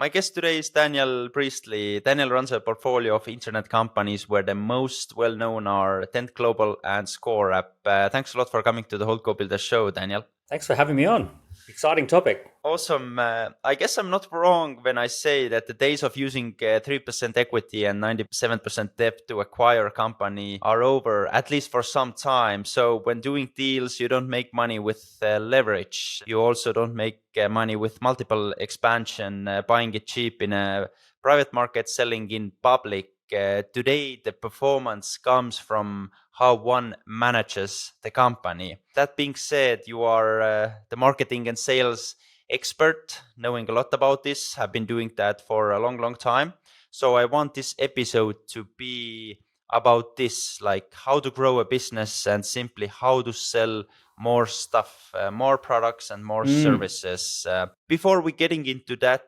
My guest today is Daniel Priestley. Daniel runs a portfolio of internet companies where the most well-known are 10th Global and Score App. Thanks a lot for coming to the HoldCo Builder show, Daniel. Thanks for having me on. Exciting topic. Awesome. I guess I'm not wrong when I say that the days of using 3% equity and 97% debt to acquire a company are over, at least for some time. So when doing deals, you don't make money with leverage. You also don't make money with multiple expansion, buying it cheap in a private market, selling in public. Today, the performance comes from how one manages the company. That being said, you are the marketing and sales expert, knowing a lot about this, have been doing that for a long time. So I want this episode to be about this, like how to grow a business and simply how to sell more stuff, more products and more services. Before we getting into that,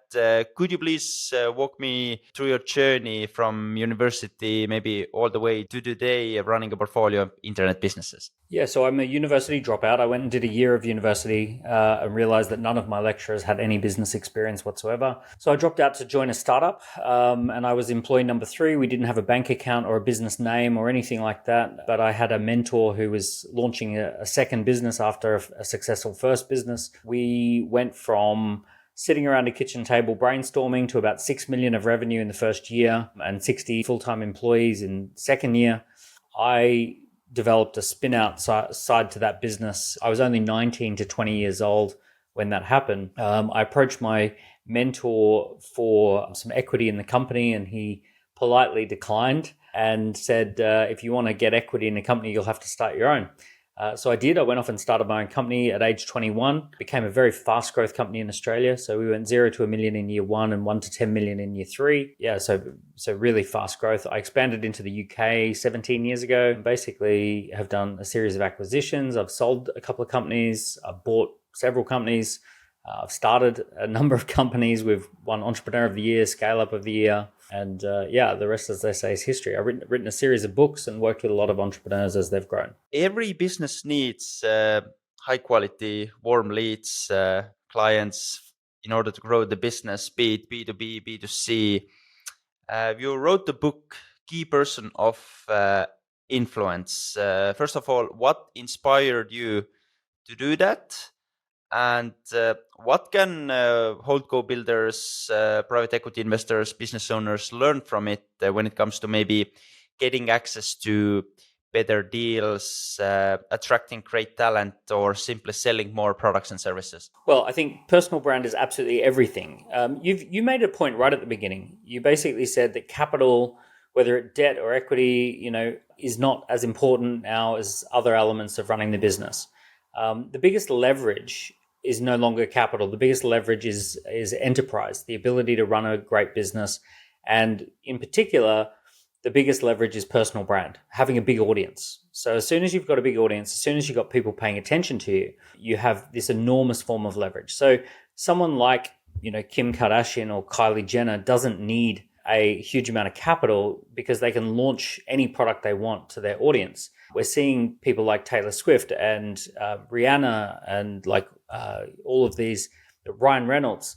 could you please walk me through your journey from university, maybe all the way to today, running a portfolio of internet businesses? Yeah, so I'm a university dropout. I went and did a year of university and realized that none of my lecturers had any business experience whatsoever. So I dropped out to join a startup and I was employee number 3. We didn't have a bank account or a business name or anything like that. But I had a mentor who was launching a second business after a successful first business. We went from sitting around a kitchen table brainstorming to about 6 million of revenue in the first year and 60 full-time employees in second year. I developed a spin-out side to that business. I was only 19 to 20 years old when that happened. I approached my mentor for some equity in the company and he politely declined and said, if you want to get equity in the company, you'll have to start your own. So I did. I went off and started my own company at age 21, became a very fast growth company in Australia. So we went 0 to 1 million in year 1 and 1 to 10 million in year 3. Yeah, so really fast growth. I expanded into the UK 17 years ago and basically have done a series of acquisitions. I've sold a couple of companies. I've bought several companies. I've started a number of companies. We've won Entrepreneur of the Year, Scale Up of the Year. And the rest, as they say, is history. I've written a series of books and worked with a lot of entrepreneurs as they've grown. Every business needs high quality, warm leads, clients in order to grow the business, be it B2B, B2C. You wrote the book, Key Person of Influence. First of all, what inspired you to do that? And what can HoldCo builders, private equity investors, business owners learn from it when it comes to maybe getting access to better deals, attracting great talent, or simply selling more products and services? Well, I think personal brand is absolutely everything. You made a point right at the beginning. You basically said that capital, whether it's debt or equity, is not as important now as other elements of running the business. The biggest leverage is no longer capital. The biggest leverage is enterprise, the ability to run a great business. And in particular, the biggest leverage is personal brand, having a big audience. So as soon as you've got a big audience, as soon as you've got people paying attention to you, you have this enormous form of leverage. So someone like, Kim Kardashian or Kylie Jenner doesn't need a huge amount of capital because they can launch any product they want to their audience. We're seeing people like Taylor Swift and Rihanna and all of these, Ryan Reynolds,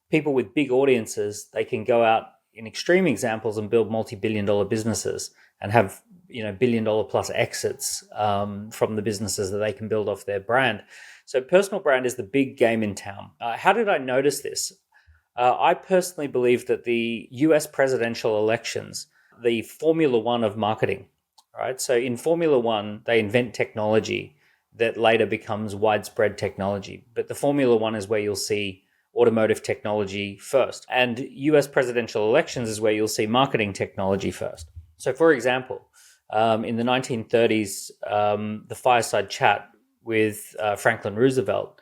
people with big audiences. They can go out in extreme examples and build multi-billion-dollar businesses and have billion-dollar plus exits from the businesses that they can build off their brand. So personal brand is the big game in town. How did I notice this? I personally believe that the US presidential elections, the Formula One of marketing, right? So in Formula One, they invent technology that later becomes widespread technology. But the Formula One is where you'll see automotive technology first. And US presidential elections is where you'll see marketing technology first. So for example, in the 1930s, the fireside chat with Franklin Roosevelt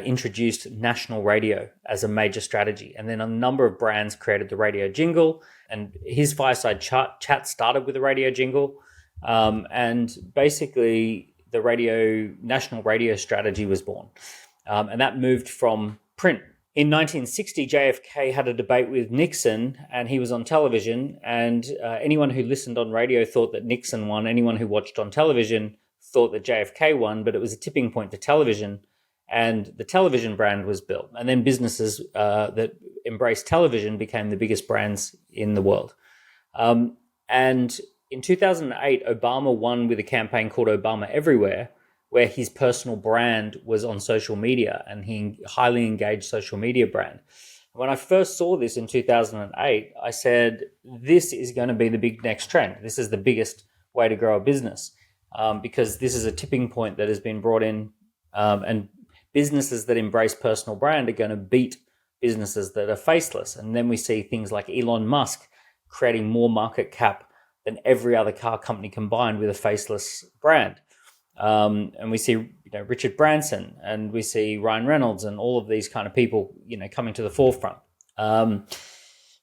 introduced national radio as a major strategy. And then a number of brands created the radio jingle. And his fireside chat started with the radio jingle. And basically, the national radio strategy was born. And that moved from print. In 1960, JFK had a debate with Nixon, and he was on television. And anyone who listened on radio thought that Nixon won. Anyone who watched on television thought that JFK won, but it was a tipping point for television. and the television brand was built. And then businesses that embraced television became the biggest brands in the world. And in 2008, Obama won with a campaign called Obama Everywhere, where his personal brand was on social media, and he highly engaged social media brand. When I first saw this in 2008, I said, this is going to be the big next trend. This is the biggest way to grow a business, because this is a tipping point that has been brought in, and businesses that embrace personal brand are going to beat businesses that are faceless. And then we see things like Elon Musk creating more market cap than every other car company combined with a faceless brand. And we see Richard Branson, and we see Ryan Reynolds, and all of these kind of people coming to the forefront.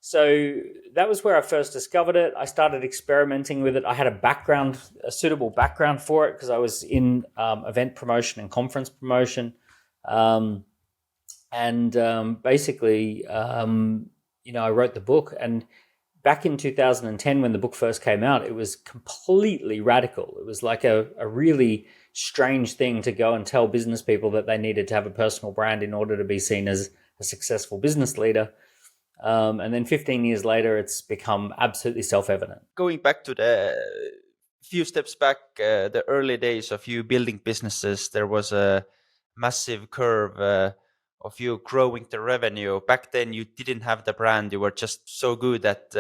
So that was where I first discovered it. I started experimenting with it. I had a suitable background for it, because I was in event promotion and conference promotion. Basically, I wrote the book. And back in 2010, when the book first came out, it was completely radical. It was like a really strange thing to go and tell business people that they needed to have a personal brand in order to be seen as a successful business leader. And then 15 years later, it's become absolutely self-evident. Going back to the few steps back, the early days of you building businesses, there was a massive curve of you growing the revenue. Back then, you didn't have the brand. You were just so good at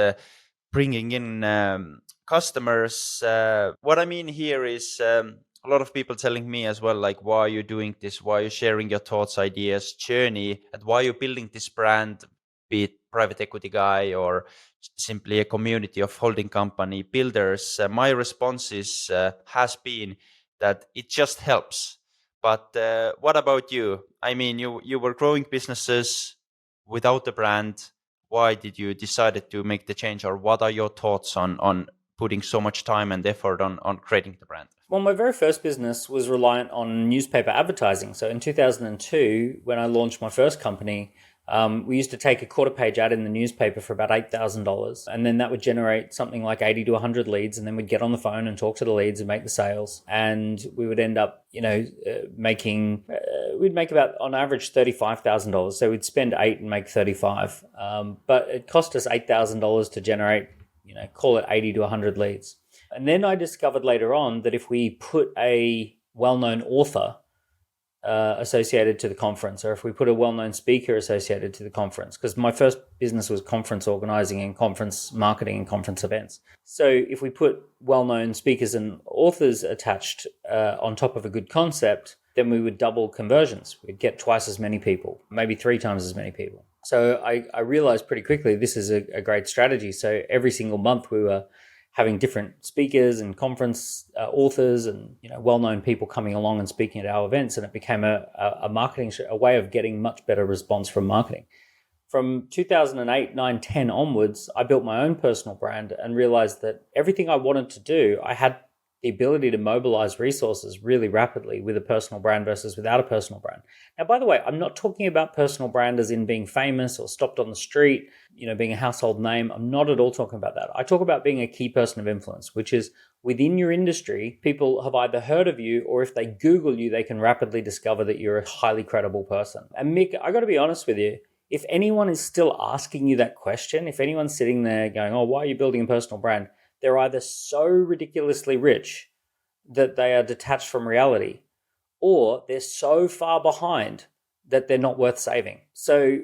bringing in customers. What I mean here is a lot of people telling me as well, like, why are you doing this? Why are you sharing your thoughts, ideas, journey? And why are you building this brand, be it private equity guy or simply a community of holding company builders? My response has been that it just helps. But what about you? I mean, you were growing businesses without the brand. Why did you decide to make the change, or what are your thoughts on putting so much time and effort on creating the brand? Well, my very first business was reliant on newspaper advertising. So in 2002, when I launched my first company, we used to take a quarter-page ad in the newspaper for about $8,000, and then that would generate something like 80 to 100 leads, and then we'd get on the phone and talk to the leads and make the sales, and we would end up, we'd make about, on average, $35,000. So we'd spend $8 and make $35, but it cost us $8,000 to generate, call it 80 to 100 leads. And then I discovered later on that if we put a well-known author associated to the conference, or if we put a well-known speaker associated to the conference, because my first business was conference organizing and conference marketing and conference events. So if we put well-known speakers and authors attached on top of a good concept, then we would double conversions. We'd get twice as many people, maybe 3 times as many people. So I realized pretty quickly this is a great strategy. So every single month we were having different speakers and conference authors and well-known people coming along and speaking at our events, and it became a marketing a way of getting much better response from marketing. From 2008, 9, 10 onwards, I built my own personal brand and realized that everything I wanted to do, I had the ability to mobilize resources really rapidly with a personal brand versus without a personal brand. Now, by the way, I'm not talking about personal brand as in being famous or stopped on the street, being a household name. I'm not at all talking about that. I talk about being a key person of influence, which is within your industry, people have either heard of you, or if they Google you, they can rapidly discover that you're a highly credible person. And Mick, I got to be honest with you, if anyone is still asking you that question, if anyone's sitting there going, oh, why are you building a personal brand? They're either so ridiculously rich that they are detached from reality, or they're so far behind that they're not worth saving. So,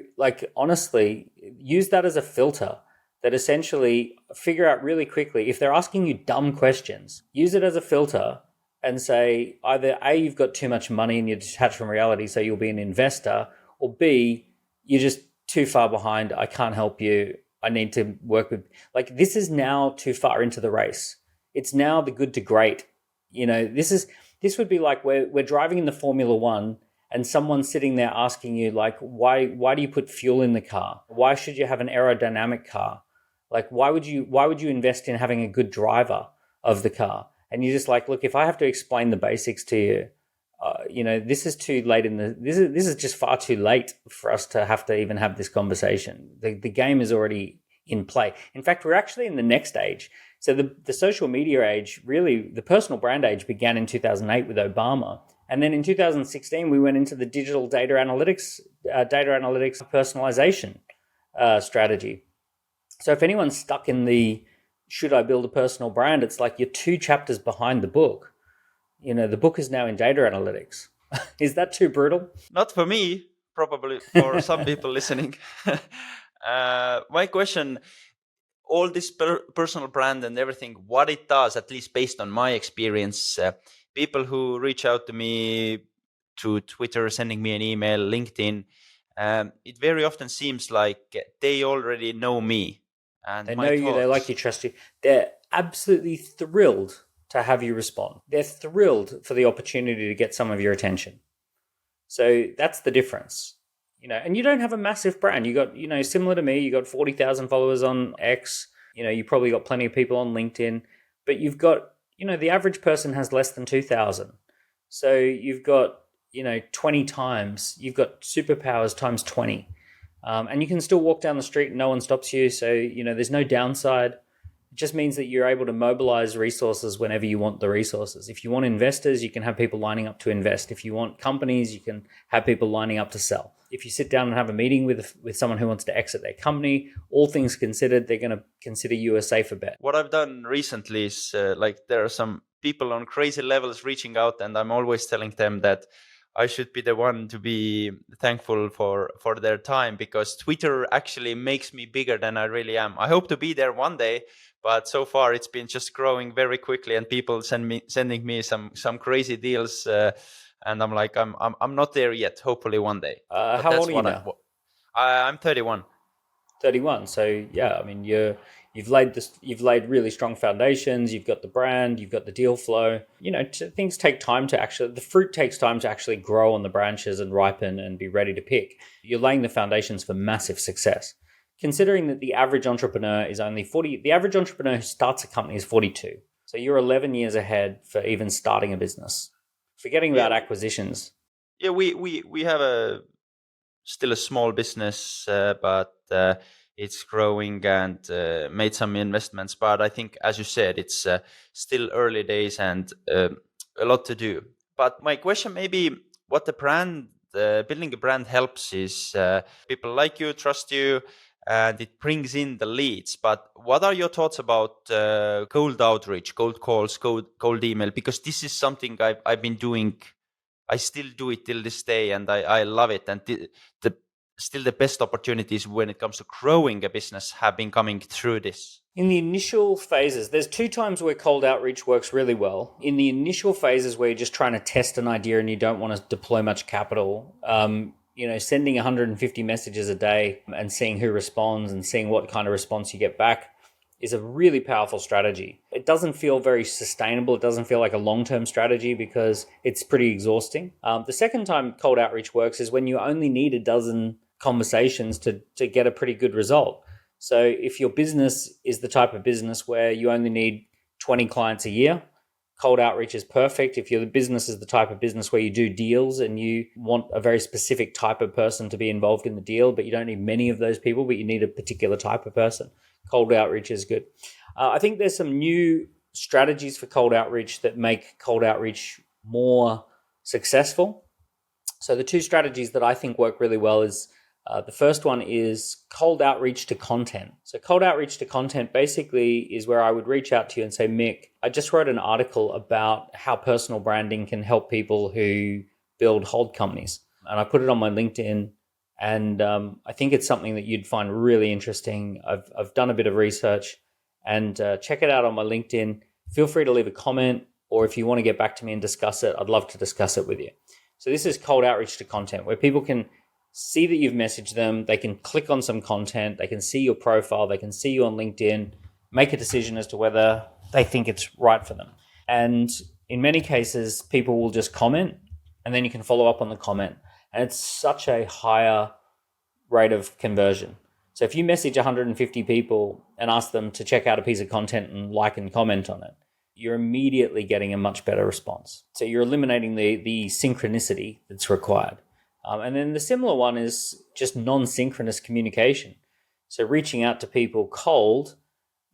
honestly, use that as a filter that essentially figure out really quickly, if they're asking you dumb questions, use it as a filter and say either A, you've got too much money and you're detached from reality, so you'll be an investor, or B, you're just too far behind, I can't help you, I need to work with, this is now too far into the race. It's now the good to great. This would be like we're driving in the Formula One and someone's sitting there asking you, why do you put fuel in the car? Why should you have an aerodynamic car? Why would you invest in having a good driver of the car? And you're just look, if I have to explain the basics to you, this is too late this is just far too late for us to have to even have this conversation. The game is already in play. In fact, we're actually in the next age. So the social media age, really, the personal brand age began in 2008 with Obama. And then in 2016, we went into the digital data analytics personalization strategy. So if anyone's stuck in the should I build a personal brand, it's like you're 2 chapters behind the book. The book is now in data analytics. Is that too brutal? Not for me, probably for some people listening. My question, all this personal brand and everything, what it does, at least based on my experience, people who reach out to me through Twitter, sending me an email, LinkedIn, it very often seems like they already know me and They my know you, they like thoughts. you, trust you. They're absolutely thrilled to have you respond. They're thrilled for the opportunity to get some of your attention. So that's the difference. And you don't have a massive brand. You got, similar to me, you got 40,000 followers on X. You probably got plenty of people on LinkedIn, but you've got, the average person has less than 2,000. So you've got, 20 times, you've got superpowers times 20. And you can still walk down the street and no one stops you. So, there's no downside. It just means that you're able to mobilize resources whenever you want the resources. If you want investors, you can have people lining up to invest. If you want companies, you can have people lining up to sell. If you sit down and have a meeting with someone who wants to exit their company, all things considered, they're going to consider you a safer bet. What I've done recently is there are some people on crazy levels reaching out, and I'm always telling them that I should be the one to be thankful for their time, because Twitter actually makes me bigger than I really am. I hope to be there one day, but so far it's been just growing very quickly, and people sending me some crazy deals, and I'm like, I'm not there yet. Hopefully one day. But How that's old are you now? I'm 31. 31. So yeah, I mean, you've laid really strong foundations. You've got the brand, you've got the deal flow. Things take time the fruit takes time to actually grow on the branches and ripen and be ready to pick. You're laying the foundations for massive success. Considering that the average entrepreneur is only 40, the average entrepreneur who starts a company is 42. So you're 11 years ahead for even starting a business. Forgetting about acquisitions. Yeah, we have still a small business, but it's growing and made some investments. But I think, as you said, it's still early days and a lot to do. But my question, maybe, what the brand, building a brand helps is people like you, trust you, and it brings in the leads. But what are your thoughts about cold outreach, cold calls, cold email? Because this is something I've been doing. I still do it till this day, and I love it. And still the best opportunities when it comes to growing a business have been coming through this. In the initial phases, there's 2 times where cold outreach works really well. In the initial phases where you're just trying to test an idea and you don't want to deploy much capital, sending 150 messages a day and seeing who responds and seeing what kind of response you get back is a really powerful strategy. It doesn't feel very sustainable. It doesn't feel like a long-term strategy because it's pretty exhausting. The second time cold outreach works is when you only need a dozen conversations to get a pretty good result. So if your business is the type of business where you only need 20 clients a year, cold outreach is perfect. If your business is the type of business where you do deals and you want a very specific type of person to be involved in the deal, but you don't need many of those people, but you need a particular type of person, cold outreach is good. I think there's some new strategies for cold outreach that make cold outreach more successful. So the 2 strategies that I think work really well is the first one is cold outreach to content. So cold outreach to content basically is where I would reach out to you and say, Mick, I just wrote an article about how personal branding can help people who build hold companies. And I put it on my LinkedIn, and I think it's something that you'd find really interesting. I've done a bit of research, and check it out on my LinkedIn. Feel free to leave a comment, or if you want to get back to me and discuss it, I'd love to discuss it with you. So this is cold outreach to content, where people can see that you've messaged them, they can click on some content, they can see your profile, they can see you on LinkedIn, make a decision as to whether they think it's right for them. And in many cases, people will just comment, and then you can follow up on the comment. And it's such a higher rate of conversion. So if you message 150 people and ask them to check out a piece of content and like and comment on it, you're immediately getting a much better response. So you're eliminating the synchronicity that's required. And then the similar one is just non-synchronous communication. So reaching out to people cold,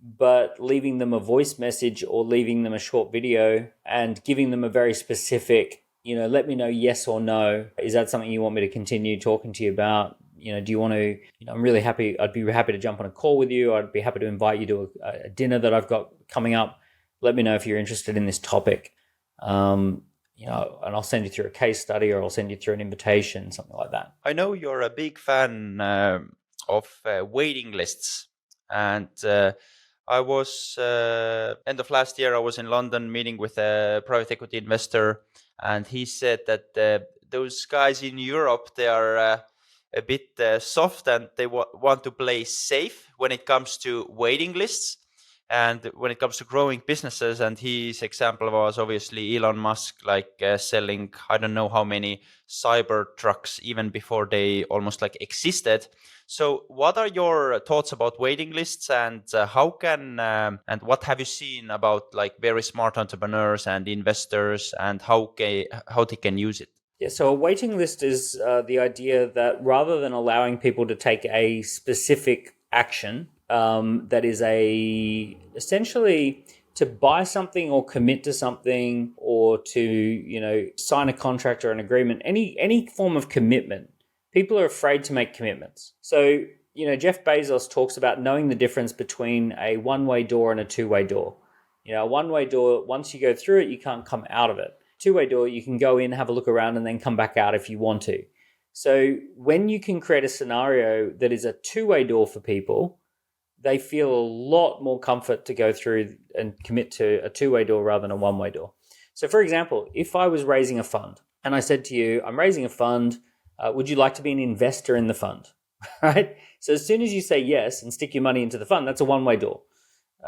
but leaving them a voice message or leaving them a short video and giving them a very specific let me know yes or no. Is that something you want me to continue talking to you about? Do you want to, I'm really happy. I'd be happy to jump on a call with you. I'd be happy to invite you to a dinner that I've got coming up. Let me know if you're interested in this topic. And I'll send you through a case study, or I'll send you through an invitation, something like that. I know you're a big fan of waiting lists. And I was, end of last year, I was in London meeting with a private equity investor. And he said that those guys in Europe, they are a bit soft, and they want to play safe when it comes to waiting lists and when it comes to growing businesses. And his example was obviously Elon Musk, selling I don't know how many cyber trucks even before they almost existed. So what are your thoughts about waiting lists, and how can and what have you seen about very smart entrepreneurs and investors, and how they can use it? Yeah, so a waiting list is the idea that rather than allowing people to take a specific action, that is essentially to buy something or commit to something, or to sign a contract or an agreement, any form of commitment. People are afraid to make commitments. So Jeff Bezos talks about knowing the difference between a one-way door and a two-way door. A one-way door, once you go through it, you can't come out of it. Two-way door, you can go in, have a look around, and then come back out if you want to. So when you can create a scenario that is a two-way door for people, they feel a lot more comfort to go through and commit to a two-way door rather than a one-way door. So for example, if I was raising a fund and I said to you, I'm raising a fund, would you like to be an investor in the fund? Right? So as soon as you say yes and stick your money into the fund, that's a one-way door.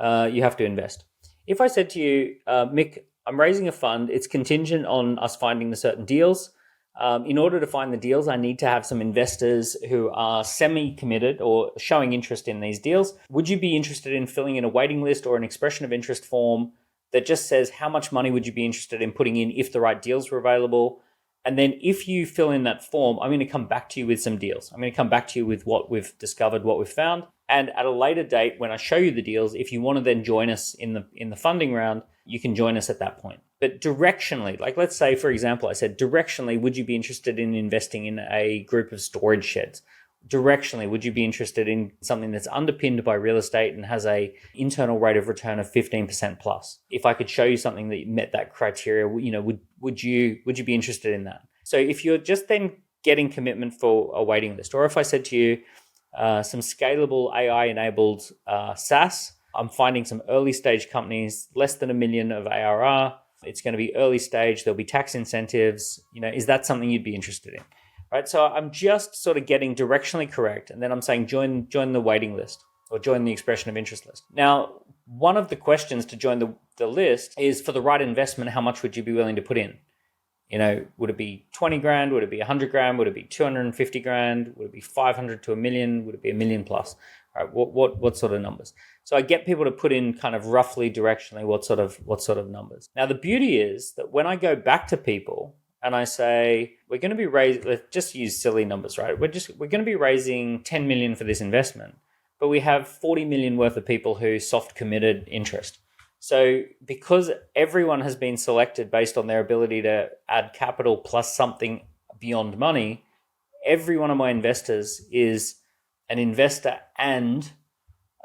You have to invest. If I said to you, Mick, I'm raising a fund, it's contingent on us finding the certain deals. In order to find the deals, I need to have some investors who are semi-committed or showing interest in these deals. Would you be interested in filling in a waiting list or an expression of interest form that just says how much money would you be interested in putting in if the right deals were available? And then if you fill in that form, I'm going to come back to you with some deals. I'm going to come back to you with what we've discovered, what we've found. And at a later date, when I show you the deals, if you want to then join us in the funding round, you can join us at that point. But directionally, let's say, for example, I said, directionally, would you be interested in investing in a group of storage sheds? Directionally, would you be interested in something that's underpinned by real estate and has a internal rate of return of 15% plus? If I could show you something that met that criteria, would you be interested in that? So if you're just then getting commitment for a waiting list, or if I said to you, some scalable AI-enabled SaaS, I'm finding some early stage companies, less than $1 million of ARR. It's going to be early stage. There'll be tax incentives. Is that something you'd be interested in? Right. So I'm just sort of getting directionally correct. And then I'm saying join the waiting list or join the expression of interest list. Now, one of the questions to join the list is, for the right investment, how much would you be willing to put in? Would it be 20 grand? Would it be 100 grand? Would it be 250 grand? Would it be 500 to $1 million? Would it be $1 million plus? All right, what sort of numbers? So I get people to put in kind of roughly directionally what sort of numbers. Now the beauty is that when I go back to people and I say, we're going to be raising, let's just use silly numbers, right? We're going to be raising 10 million for this investment, but we have 40 million worth of people who soft committed interest. So because everyone has been selected based on their ability to add capital plus something beyond money, every one of my investors is an investor and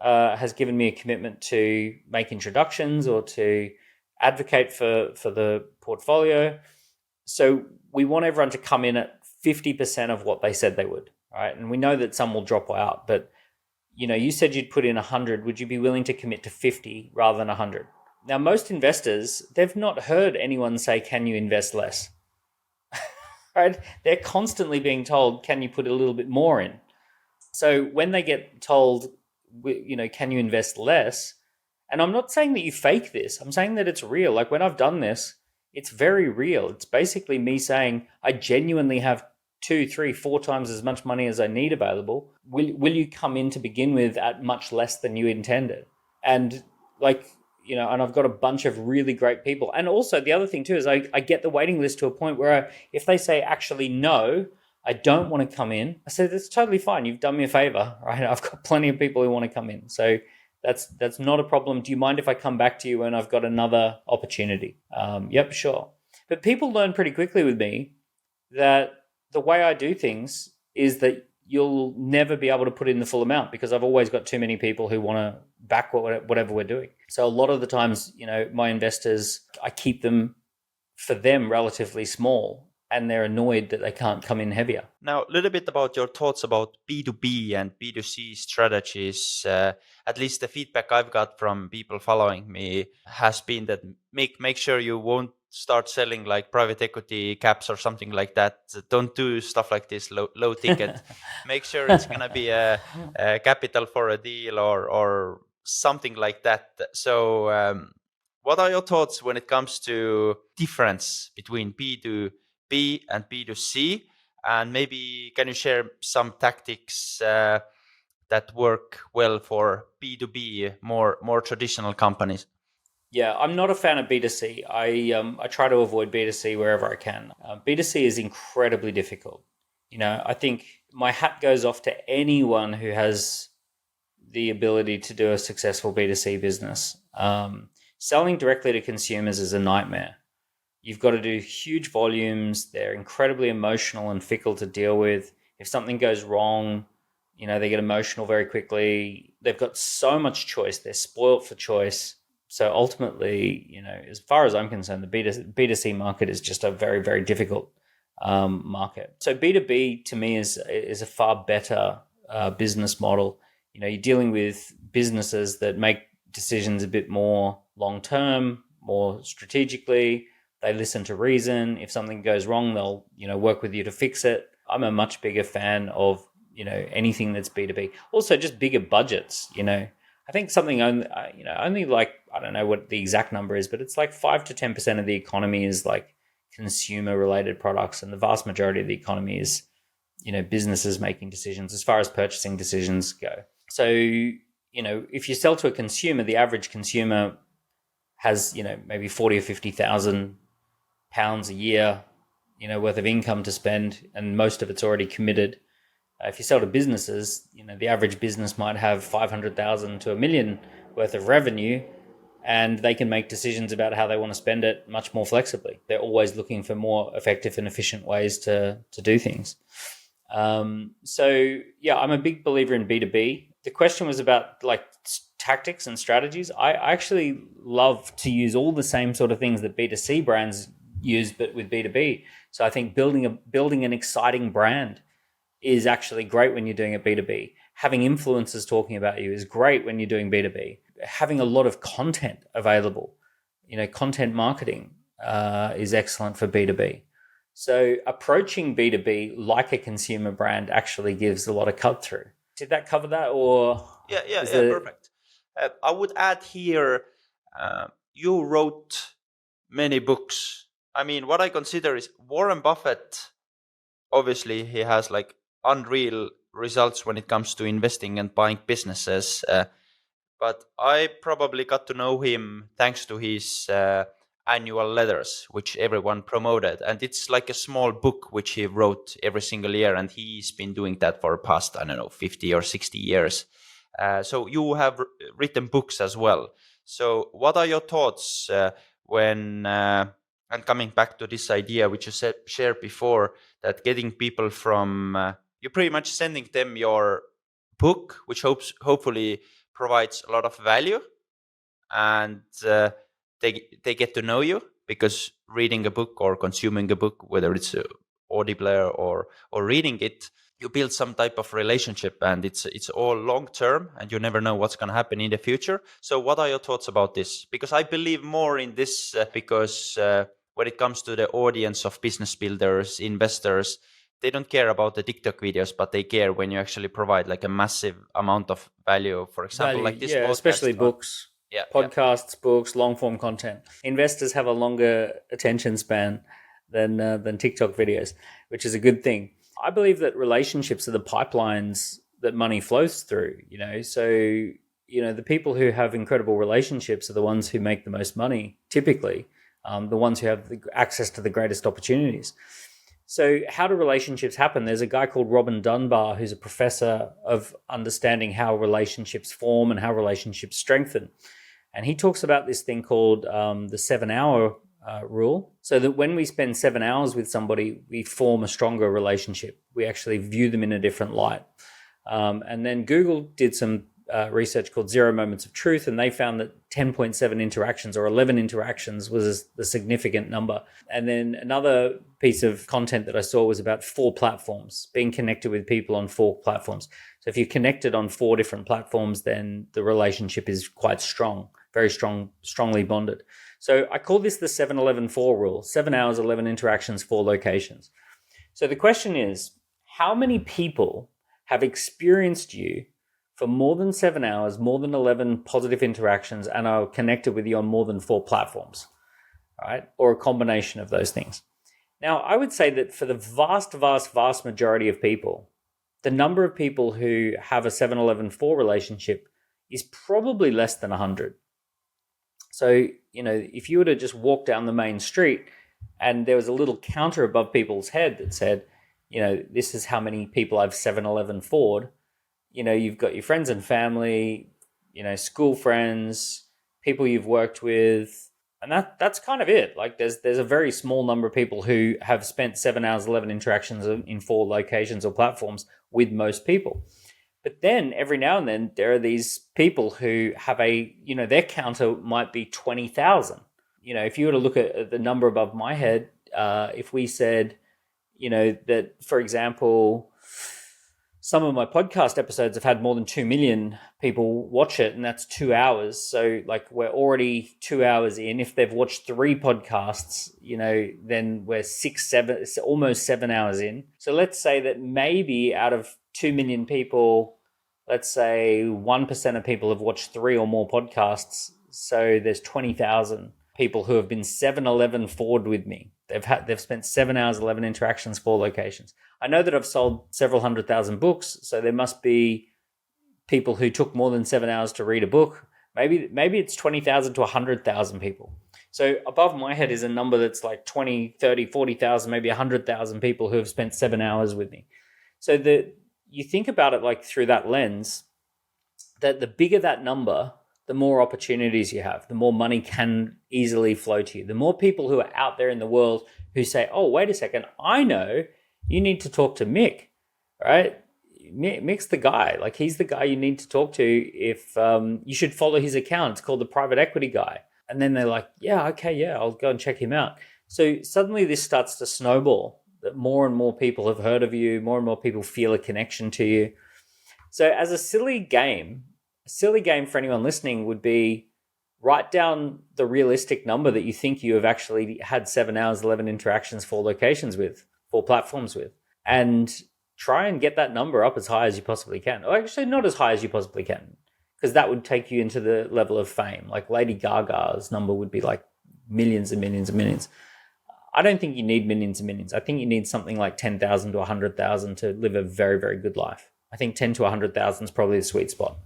has given me a commitment to make introductions or to advocate for the portfolio. So we want everyone to come in at 50% of what they said they would, right? And we know that some will drop out, but you said you'd put in 100. Would you be willing to commit to 50 rather than 100? Now, most investors, they've not heard anyone say, can you invest less? Right? They're constantly being told, can you put a little bit more in? So when they get told, can you invest less? And I'm not saying that you fake this. I'm saying that it's real. Like when I've done this, it's very real. It's basically me saying, I genuinely have 2, 3, 4 times as much money as I need available. Will you come in to begin with at much less than you intended? And and I've got a bunch of really great people. And also the other thing too is I get the waiting list to a point where if they say, actually, no, I don't want to come in, I say, that's totally fine. You've done me a favor, right? I've got plenty of people who want to come in. So that's not a problem. Do you mind if I come back to you when I've got another opportunity? Yep, sure. But people learn pretty quickly with me that the way I do things is that you'll never be able to put in the full amount because I've always got too many people who want to back whatever we're doing. So a lot of the times, my investors, I keep them for them relatively small, and they're annoyed that they can't come in heavier. Now, a little bit about your thoughts about B2B and B2C strategies. At least the feedback I've got from people following me has been that make sure you won't start selling like private equity caps or something like that. Don't do stuff like this, low ticket. Make sure it's going to be a capital for a deal or something like that. So what are your thoughts when it comes to difference between B2B and B2C? And maybe can you share some tactics that work well for B2B, more traditional companies? Yeah, I'm not a fan of B2C. I try to avoid B2C wherever I can. B2C is incredibly difficult. I think my hat goes off to anyone who has the ability to do a successful B2C business. Selling directly to consumers is a nightmare. You've got to do huge volumes. They're incredibly emotional and fickle to deal with. If something goes wrong, they get emotional very quickly. They've got so much choice. They're spoilt for choice. So ultimately, as far as I'm concerned, the B2C market is just a very, very difficult market. So B2B to me is a far better business model. You're dealing with businesses that make decisions a bit more long-term, more strategically. They listen to reason. If something goes wrong, they'll, work with you to fix it. I'm a much bigger fan of, anything that's B2B. Also just bigger budgets, I think something only like, I don't know what the exact number is, but it's like 5 to 10% of the economy is like consumer related products. And the vast majority of the economy is, businesses making decisions as far as purchasing decisions go. So, if you sell to a consumer, the average consumer has, maybe 40 or 50,000 pounds a year, worth of income to spend, and most of it's already committed. If you sell to businesses, the average business might have 500,000 to $1 million worth of revenue, and they can make decisions about how they want to spend it much more flexibly. They're always looking for more effective and efficient ways to do things. So yeah, I'm a big believer in B2B. The question was about like tactics and strategies. I actually love to use all the same sort of things that B2C brands use, but with B2B. So I think building an exciting brand is actually great when you're doing it B2B. Having influencers talking about you is great when you're doing B2B. Having a lot of content available, content marketing is excellent for B2B. So approaching B2B like a consumer brand actually gives a lot of cut through. Did that cover that, or? Yeah, perfect. I would add here, you wrote many books. I mean, what I consider is Warren Buffett, obviously he has like unreal results when it comes to investing and buying businesses. But I probably got to know him thanks to his annual letters, which everyone promoted. And it's like a small book which he wrote every single year. And he's been doing that for past, 50 or 60 years. So you have written books as well. So what are your thoughts when, and coming back to this idea which you shared before, that getting people from, you're pretty much sending them your book, which hopefully provides a lot of value, and they get to know you, because reading a book or consuming a book, whether it's Audible or reading it, you build some type of relationship, and it's all long term, and you never know what's going to happen in the future. So what are your thoughts about this? Because I believe more in this because when it comes to the audience of business builders, investors, they don't care about the TikTok videos, but they care when you actually provide like a massive amount of value. For example, like this podcast. Especially books, podcasts, books, long form content. Investors have a longer attention span than TikTok videos, which is a good thing. I believe that relationships are the pipelines that money flows through. So the people who have incredible relationships are the ones who make the most money. Typically, the ones who have the access to the greatest opportunities. So how do relationships happen? There's a guy called Robin Dunbar who's a professor of understanding how relationships form and how relationships strengthen. And he talks about this thing called the 7-hour rule, so that when we spend 7 hours with somebody, we form a stronger relationship. We actually view them in a different light. And then Google did some research called 0 Moments of Truth, and they found that 10.7 interactions or 11 interactions was the significant number. And then another piece of content that I saw was about 4 platforms, being connected with people on 4 platforms. So if you're connected on 4 different platforms, then the relationship is quite strong, very strong, strongly bonded. So I call this the 7-11-4 rule: 7 hours, 11 interactions, 4 locations. So the question is, how many people have experienced you for more than 7 hours, more than 11 positive interactions, and are connected with you on more than 4 platforms, right? Or a combination of those things. Now, I would say that for the vast, vast, vast majority of people, the number of people who have a 7-11-4 relationship is probably less than 100. So, if you were to just walk down the main street and there was a little counter above people's head that said, this is how many people I've 7-11-4'd, you've got your friends and family, school friends, people you've worked with, and that's kind of it. Like there's a very small number of people who have spent 7 hours, 11 interactions in 4 locations or platforms with most people. But then every now and then there are these people who have their counter might be 20,000. If you were to look at the number above my head, if we said, that, for example, some of my podcast episodes have had more than 2 million people watch it, and that's 2 hours. So like we're already 2 hours in. If they've watched 3 podcasts, then we're 7, almost 7 hours in. So let's say that maybe out of 2 million people, let's say 1% of people have watched 3 or more podcasts. So there's 20,000 people who have been 7-11-4'd with me. They've spent 7 hours, 11 interactions, 4 locations. I know that I've sold several 100,000 books, so there must be people who took more than 7 hours to read a book. Maybe it's 20,000 to 100,000 people. So above my head is a number that's like 20, 30, 40,000, maybe 100,000 people who have spent 7 hours with me. So you think about it like through that lens, that the bigger that number, the more opportunities you have, the more money can easily flow to you. The more people who are out there in the world who say, oh, wait a second, I know you need to talk to Mick, right? Mick's the guy. Like he's the guy you need to talk to if you should follow his account. It's called the Private Equity Guy. And then they're like, yeah, okay, yeah, I'll go and check him out. So suddenly this starts to snowball, that more and more people have heard of you, more and more people feel a connection to you. So as a silly game for anyone listening would be, write down the realistic number that you think you have actually had 7 hours, 11 interactions, 4 locations with, 4 platforms with, and try and get that number up as high as you possibly can. Or actually not as high as you possibly can, because that would take you into the level of fame. Like Lady Gaga's number would be like millions and millions and millions. I don't think you need millions and millions. I think you need something like 10,000 to 100,000 to live a very, very good life. I think 10 to 100,000 is probably the sweet spot.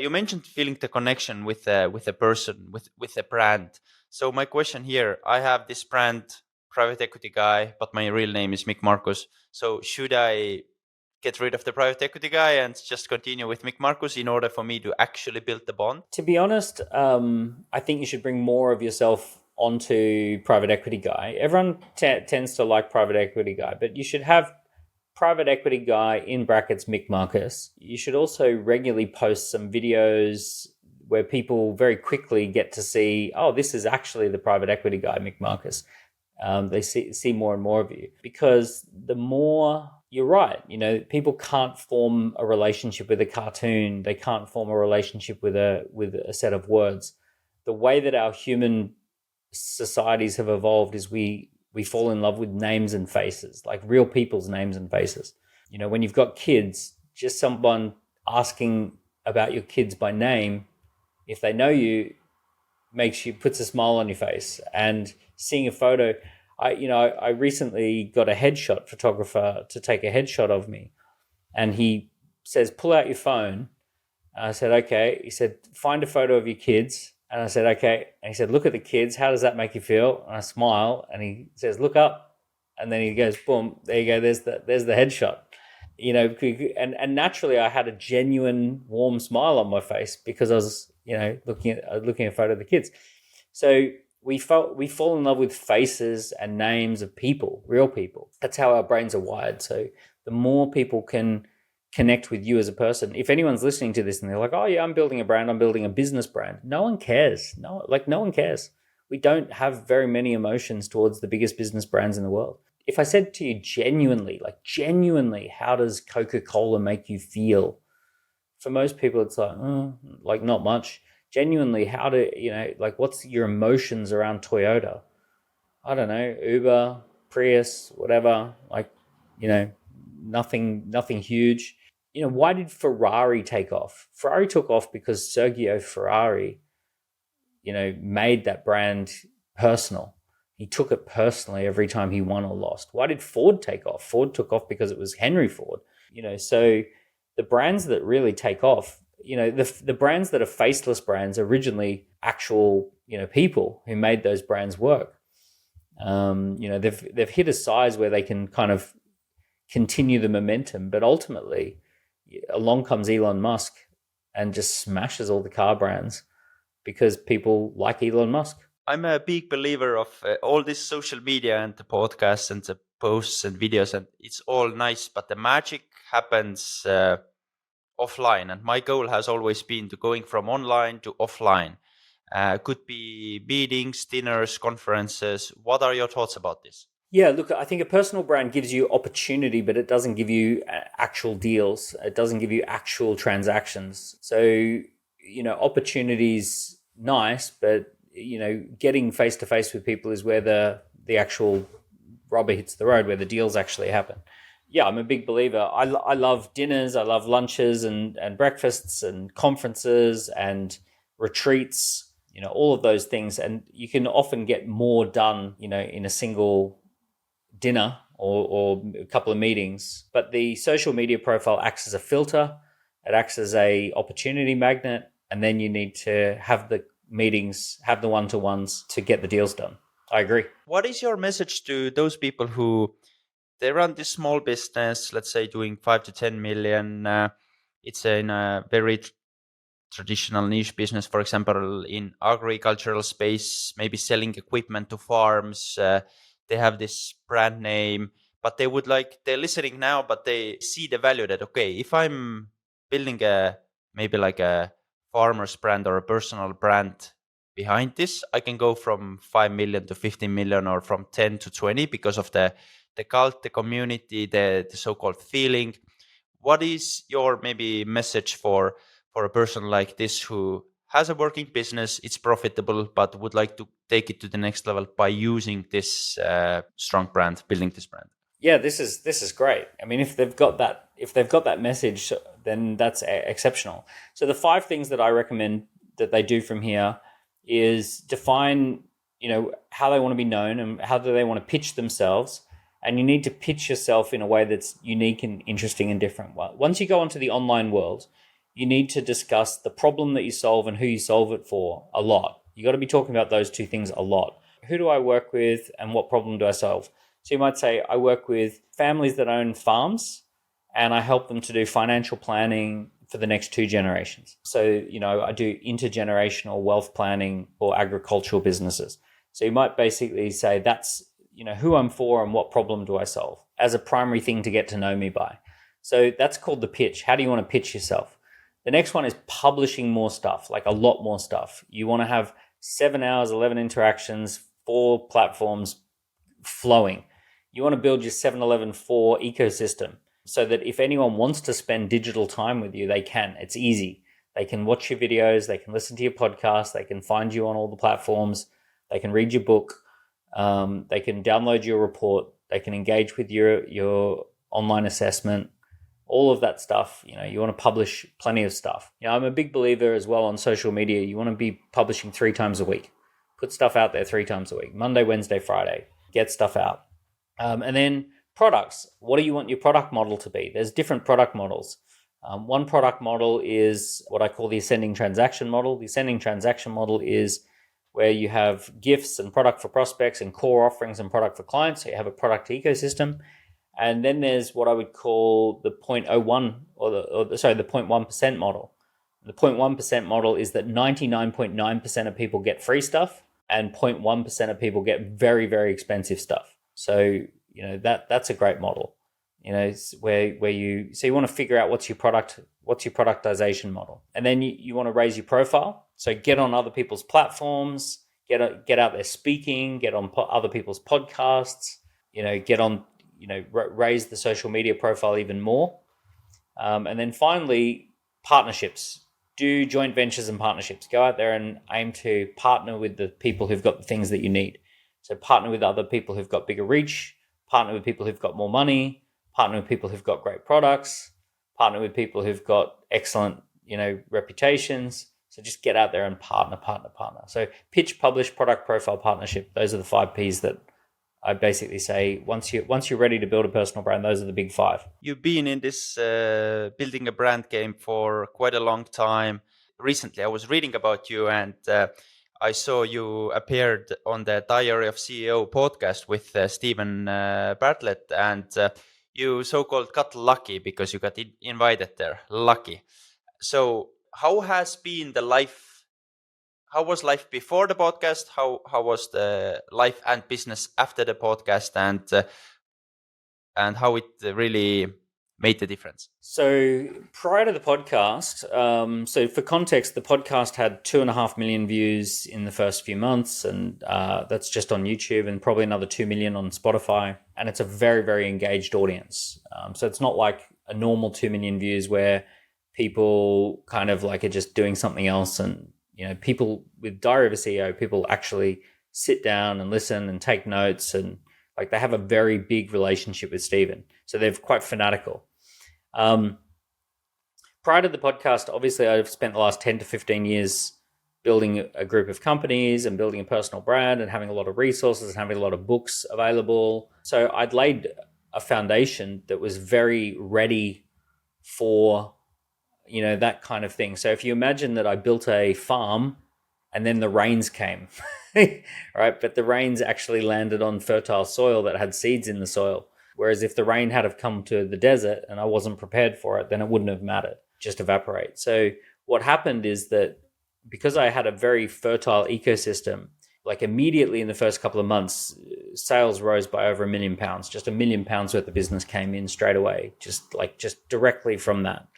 You mentioned feeling the connection with a person, with a brand. So my question here, I have this brand, Private Equity Guy, but my real name is Mick Marcus. So should I get rid of the Private Equity Guy and just continue with Mick Marcus in order for me to actually build the bond? To be honest, I think you should bring more of yourself onto Private Equity Guy. Everyone tends to like Private Equity Guy, but you should have Private Equity Guy in brackets Mick Marcus. You should also regularly post some videos where people very quickly get to see, oh, this is actually the Private Equity Guy, Mick Marcus. They see more and more of you, because the more, you're right, people can't form a relationship with a cartoon. They can't form a relationship with a set of words. The way that our human societies have evolved is we fall in love with names and faces, like real people's names and faces. When you've got kids, just someone asking about your kids by name, if they know you, puts a smile on your face. And seeing a photo, I recently got a headshot photographer to take a headshot of me, and he says, pull out your phone. And I said, okay. He said, find a photo of your kids. And I said, okay. And he said, look at the kids. How does that make you feel? And I smile, and he says, look up. And then he goes, boom, there you go. There's the headshot. And naturally I had a genuine warm smile on my face because I was, looking at a photo of the kids. So we fall in love with faces and names of people, real people. That's how our brains are wired. So the more people can connect with you as a person, if anyone's listening to this and they're like, oh yeah, I'm building a brand, I'm building a business brand, no one cares. No one cares. We don't have very many emotions towards the biggest business brands in the world. If I said to you genuinely, how does Coca-Cola make you feel? For most people, it's like not much. Genuinely, what's your emotions around Toyota? I don't know, Uber, Prius, whatever, nothing huge. Why did Ferrari take off? Ferrari took off because Sergio Ferrari, made that brand personal. He took it personally every time he won or lost. Why did Ford take off? Ford took off because it was Henry Ford. So the brands that really take off, the brands that are faceless brands, originally actual, people who made those brands work. They've hit a size where they can kind of continue the momentum, but ultimately along comes Elon Musk and just smashes all the car brands because people like Elon Musk. I'm a big believer of all this social media and the podcasts and the posts and videos, and it's all nice, but the magic happens offline. And my goal has always been to going from online to offline. Could be meetings, dinners, conferences. What are your thoughts about this? Yeah, look, I think a personal brand gives you opportunity, but it doesn't give you actual deals. It doesn't give you actual transactions. So, opportunities, nice, but, getting face-to-face with people is where the actual rubber hits the road, where the deals actually happen. Yeah, I'm a big believer. I love dinners, I love lunches and breakfasts and conferences and retreats, all of those things. And you can often get more done, in a single dinner or a couple of meetings. But the social media profile acts as a filter. It acts as a opportunity magnet. And then you need to have the meetings, have the one-to-ones to get the deals done. I agree. What is your message to those people who they run this small business, let's say doing 5 to 10 million? It's in a very traditional niche business, for example, in agricultural space, maybe selling equipment to farms. They have this brand name, but they're listening now, but they see the value that, okay, if I'm building maybe like a farmer's brand or a personal brand behind this, I can go from 5 million to 15 million or from 10 to 20 because of the cult, the community, the so-called feeling. What is your maybe message for a person like this who has a working business, it's profitable, but would like to take it to the next level by using this strong brand, building this brand? Yeah, this is great. I mean, if they've got that message, then that's exceptional. So the 5 things that I recommend that they do from here is define, how they want to be known and how do they want to pitch themselves. And you need to pitch yourself in a way that's unique and interesting and different. Once you go into the online world, you need to discuss the problem that you solve and who you solve it for a lot. You got to be talking about those 2 things a lot. Who do I work with and what problem do I solve? So you might say, I work with families that own farms and I help them to do financial planning for the next 2 generations. So, I do intergenerational wealth planning for agricultural businesses. So you might basically say that's, who I'm for and what problem do I solve as a primary thing to get to know me by. So that's called the pitch. How do you want to pitch yourself? The next one is publishing more stuff, like a lot more stuff. You want to have 7 hours, 11 interactions, 4 platforms flowing. You want to build your 7-Eleven 4 ecosystem so that if anyone wants to spend digital time with you, they can. It's easy. They can watch your videos, they can listen to your podcast, they can find you on all the platforms, they can read your book, they can download your report, they can engage with your online assessment. All of that stuff, you want to publish plenty of stuff. I'm a big believer as well on social media. You want to be publishing 3 times a week. Put stuff out there 3 times a week. Monday, Wednesday, Friday. Get stuff out. And then products. What do you want your product model to be? There's different product models. One product model is what I call the ascending transaction model. The ascending transaction model is where you have gifts and product for prospects and core offerings and product for clients. So you have a product ecosystem. And then there's what I would call the 0.01 the 0.1% model. The 0.1% model is that 99.9% of people get free stuff and 0.1% of people get very, very expensive stuff. So, that's a great model. Where you want to figure out what's your productization model. And then you want to raise your profile. So get on other people's platforms, get out there speaking, get on other people's podcasts, get on, raise the social media profile even more. And then finally, partnerships. Do joint ventures and partnerships. Go out there and aim to partner with the people who've got the things that you need. So partner with other people who've got bigger reach, partner with people who've got more money, partner with people who've got great products, partner with people who've got excellent, reputations. So just get out there and partner. So pitch, publish, product, profile, partnership. Those are the 5 Ps that I basically say once you're ready to build a personal brand, those are the big 5. You've been in this building a brand game for quite a long time. Recently, I was reading about you, and I saw you appeared on the Diary of CEO podcast with Stephen Bartlett, and you so-called got lucky because you got invited there. Lucky. So how has been the life? How was life before the podcast? How was the life and business after the podcast, and how it really made the difference? So prior to the podcast, so for context, the podcast had 2.5 million views in the first few months, and that's just on YouTube, and probably another 2 million on Spotify. And it's a very, very engaged audience. So it's not like a normal 2 million views where people kind of like are just doing something else. And people with Diary of a CEO, people actually sit down and listen and take notes, and like they have a very big relationship with Stephen. So they're quite fanatical. Prior to the podcast, obviously I've spent the last 10 to 15 years building a group of companies and building a personal brand and having a lot of resources and having a lot of books available. So I'd laid a foundation that was very ready for, that kind of thing. So if you imagine that I built a farm and then the rains came, right? But the rains actually landed on fertile soil that had seeds in the soil. Whereas if the rain had have come to the desert and I wasn't prepared for it, then it wouldn't have mattered, just evaporate. So what happened is that because I had a very fertile ecosystem, like immediately in the first couple of months, sales rose by over £1 million. Just £1 million worth of business came in straight away, just directly from that.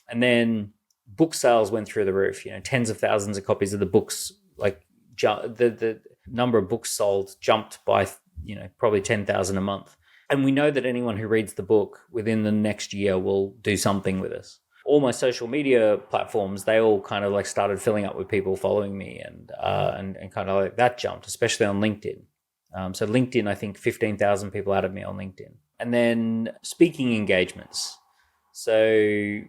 And then book sales went through the roof, tens of thousands of copies of the books, like the number of books sold jumped by, probably 10,000 a month. And we know that anyone who reads the book within the next year will do something with us. All my social media platforms, they all kind of like started filling up with people following me, and kind of like that jumped, especially on LinkedIn. So LinkedIn, I think 15,000 people added me on LinkedIn. And then speaking engagements. So,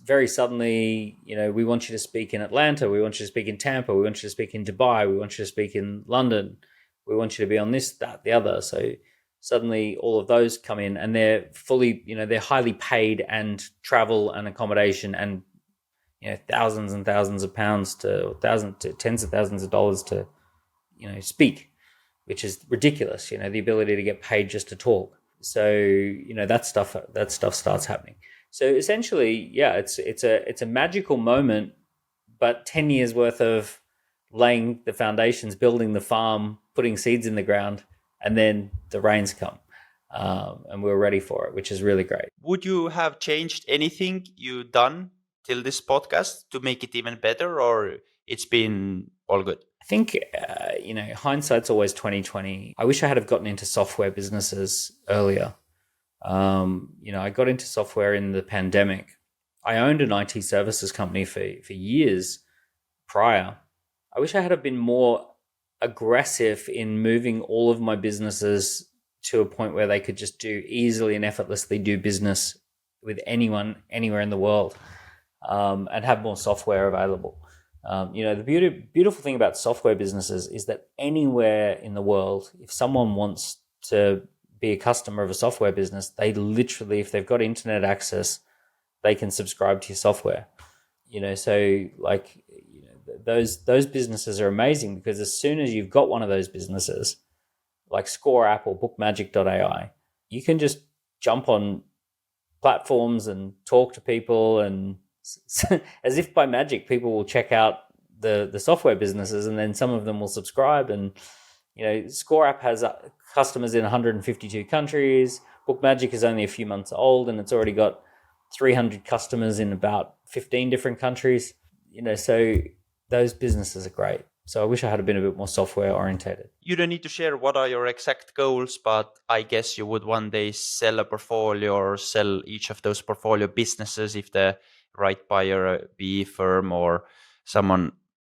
very suddenly, we want you to speak in Atlanta. We want you to speak in Tampa. We want you to speak in Dubai. We want you to speak in London. We want you to be on this, that, the other. So suddenly all of those come in, and they're fully, they're highly paid, and travel and accommodation and, thousands and thousands of pounds to tens of thousands of dollars to, speak, which is ridiculous. The ability to get paid just to talk. So, that stuff starts happening. So essentially, yeah, it's a magical moment, but 10 years worth of laying the foundations, building the farm, putting seeds in the ground, and then the rains come, and we're ready for it, which is really great. Would you have changed anything you done till this podcast to make it even better, or it's been all good? I think, hindsight's always 2020. I wish I had have gotten into software businesses earlier. I got into software in the pandemic. I owned an IT services company for years prior. I wish I had have been more aggressive in moving all of my businesses to a point where they could just easily and effortlessly do business with anyone, anywhere in the world, and have more software available. The beautiful thing about software businesses is that anywhere in the world, if someone wants to be a customer of a software business, they literally, if they've got internet access, they can subscribe to your software. Those businesses are amazing, because as soon as you've got one of those businesses, like Score App or Bookmagic.ai, you can just jump on platforms and talk to people, and as if by magic, people will check out the software businesses, and then some of them will subscribe. And Score App has customers in 152 countries. Bookmagic is only a few months old, and it's already got 300 customers in about 15 different countries. So those businesses are great. So I wish I had been a bit more software orientated. You don't need to share what are your exact goals, but I guess you would one day sell a portfolio or sell each of those portfolio businesses if the right buyer, a PE firm or someone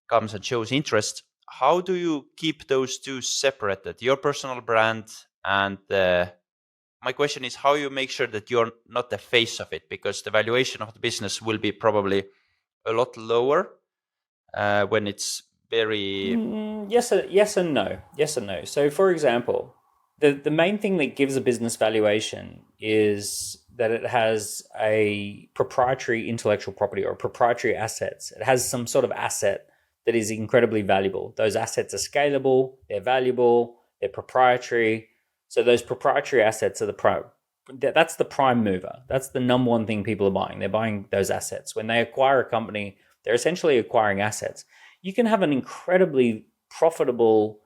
comes and shows interest. How do you keep those two separated, your personal brand and my question is how you make sure that you're not the face of it, because the valuation of the business will be probably a lot lower when it's very... Yes and no. So for example, the main thing that gives a business valuation is that it has a proprietary intellectual property or proprietary assets. It has some sort of asset that is incredibly valuable. Those assets are scalable, they're valuable, they're proprietary. So those proprietary assets are that's the prime mover. That's the number one thing people are buying. They're buying those assets. When they acquire a company, they're essentially acquiring assets. You can have an incredibly profitable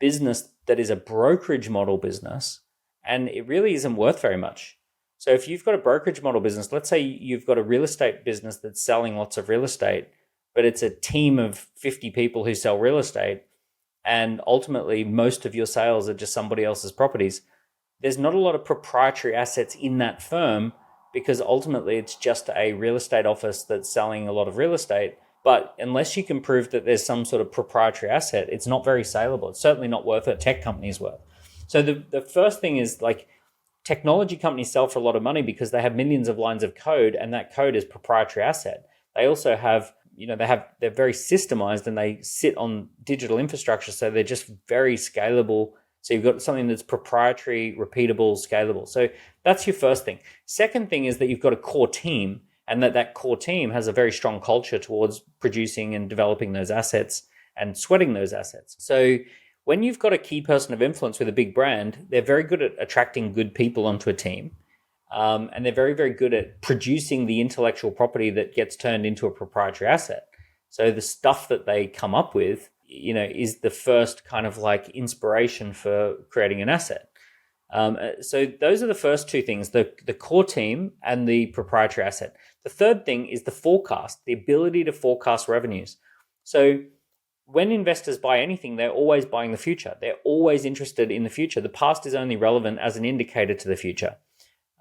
business that is a brokerage model business, and it really isn't worth very much. So if you've got a brokerage model business, let's say you've got a real estate business that's selling lots of real estate, but it's a team of 50 people who sell real estate, and ultimately most of your sales are just somebody else's properties. There's not a lot of proprietary assets in that firm because ultimately it's just a real estate office that's selling a lot of real estate. But unless you can prove that there's some sort of proprietary asset, it's not very saleable. It's certainly not worth it. Tech companies worth. So the first thing is, like, technology companies sell for a lot of money because they have millions of lines of code, and that code is proprietary asset. They also have, they're very systemized and they sit on digital infrastructure. So they're just very scalable. So you've got something that's proprietary, repeatable, scalable. So that's your first thing. Second thing is that you've got a core team, and that core team has a very strong culture towards producing and developing those assets and sweating those assets. So when you've got a key person of influence with a big brand, they're very good at attracting good people onto a team. And they're very, very good at producing the intellectual property that gets turned into a proprietary asset. So the stuff that they come up with, is the first kind of like inspiration for creating an asset. So those are the first two things, the core team and the proprietary asset. The third thing is the forecast, the ability to forecast revenues. So when investors buy anything, they're always buying the future. They're always interested in the future. The past is only relevant as an indicator to the future.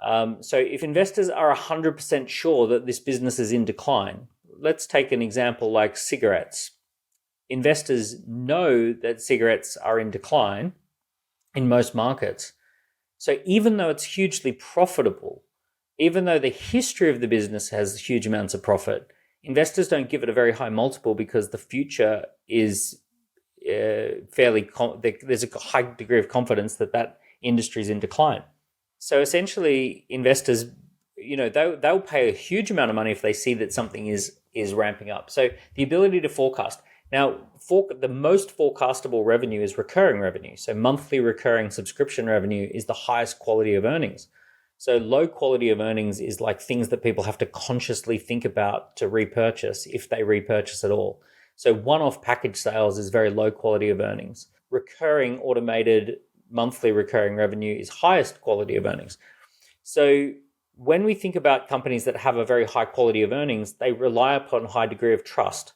So if investors are 100% sure that this business is in decline, let's take an example like cigarettes. Investors know that cigarettes are in decline in most markets. So even though it's hugely profitable, even though the history of the business has huge amounts of profit, investors don't give it a very high multiple because the future is there's a high degree of confidence that industry is in decline. So essentially, investors, they'll pay a huge amount of money if they see that something is ramping up. So the ability to forecast. Now, the most forecastable revenue is recurring revenue. So monthly recurring subscription revenue is the highest quality of earnings. So low quality of earnings is like things that people have to consciously think about to repurchase, if they repurchase at all. So one-off package sales is very low quality of earnings. Recurring automated monthly recurring revenue is highest quality of earnings. So when we think about companies that have a very high quality of earnings, they rely upon a high degree of trust.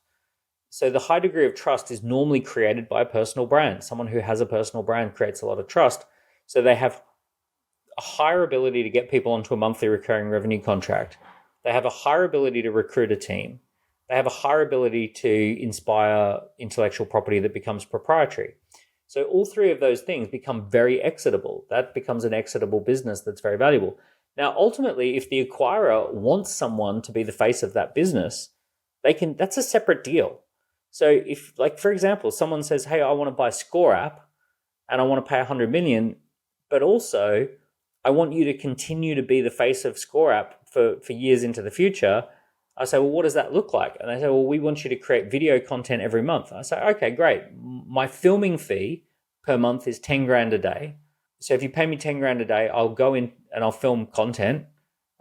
So the high degree of trust is normally created by a personal brand. Someone who has a personal brand creates a lot of trust. So they have a higher ability to get people onto a monthly recurring revenue contract. They have a higher ability to recruit a team. They have a higher ability to inspire intellectual property that becomes proprietary. So all three of those things become very exitable. That becomes an exitable business that's very valuable. Now, ultimately, if the acquirer wants someone to be the face of that business, that's a separate deal. So if, like, for example, someone says, hey, I want to buy Score App and I want to pay 100 million, but also I want you to continue to be the face of Score App for years into the future. I say, well, what does that look like? And they say, well, we want you to create video content every month. I say, okay, great. My filming fee per month is 10 grand a day. So if you pay me 10 grand a day, I'll go in and I'll film content,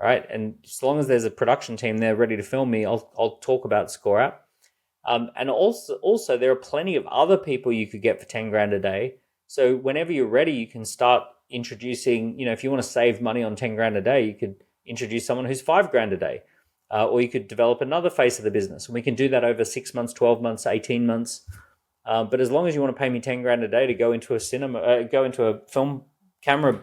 right? And as long as there's a production team there ready to film me, I'll talk about Score App. And also, there are plenty of other people you could get for 10 grand a day. So whenever you're ready, you can start introducing, if you want to save money on 10 grand a day, you could introduce someone who's 5 grand a day. Or you could develop another face of the business. And we can do that over 6 months, 12 months, 18 months. But as long as you want to pay me 10 grand a day to go into a film camera